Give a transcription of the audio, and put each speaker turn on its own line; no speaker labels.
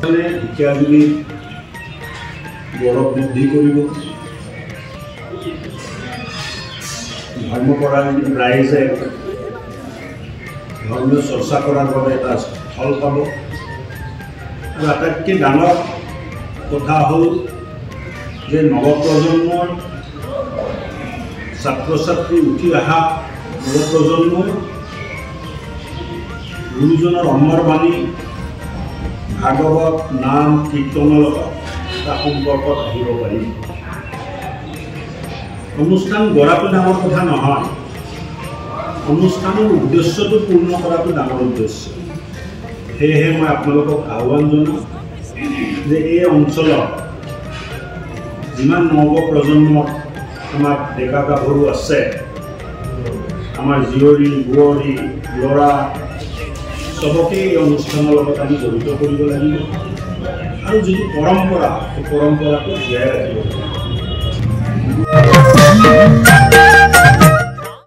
শিক্ষাজীৱী গৌৰৱ বৃদ্ধি কৰিব। ধৰ্মপৰায়ণ ৰাইজে ধৰ্মীয় চৰ্চা কৰাৰ বাবে এটা স্থল পাব। আৰু আটাইতকৈ ডাঙৰ কথা হ'ল যে নৱপ্ৰজন্মৰ ছাত্ৰ ছাত্ৰী উঠি অহা নৱপ্ৰজন্মই গুৰুজনৰ অমৰ বাণী ভাগৱত নাম কীৰ্তনৰ লগত এটা সম্পৰ্কত আহিব পাৰিব। অনুষ্ঠান গঢ়াটো ডাঙৰ কথা নহয়, অনুষ্ঠানৰ উদ্দেশ্যটো পূৰ্ণ কৰাটো ডাঙৰ উদ্দেশ্য। সেয়েহে মই আপোনালোকক আহ্বান জনাওঁ যে এই অঞ্চলত যিমান নৱপ্ৰজন্মৰ আমাৰ ডেকা গাভৰু আছে, আমাৰ জীয়ৰী বোৱাৰী ল'ৰা চবকে এই অনুষ্ঠানৰ লগত আমি জড়িত কৰিব লাগিব আৰু যিটো পৰম্পৰা সেই পৰম্পৰাটো জীয়াই ৰাখিব লাগিব।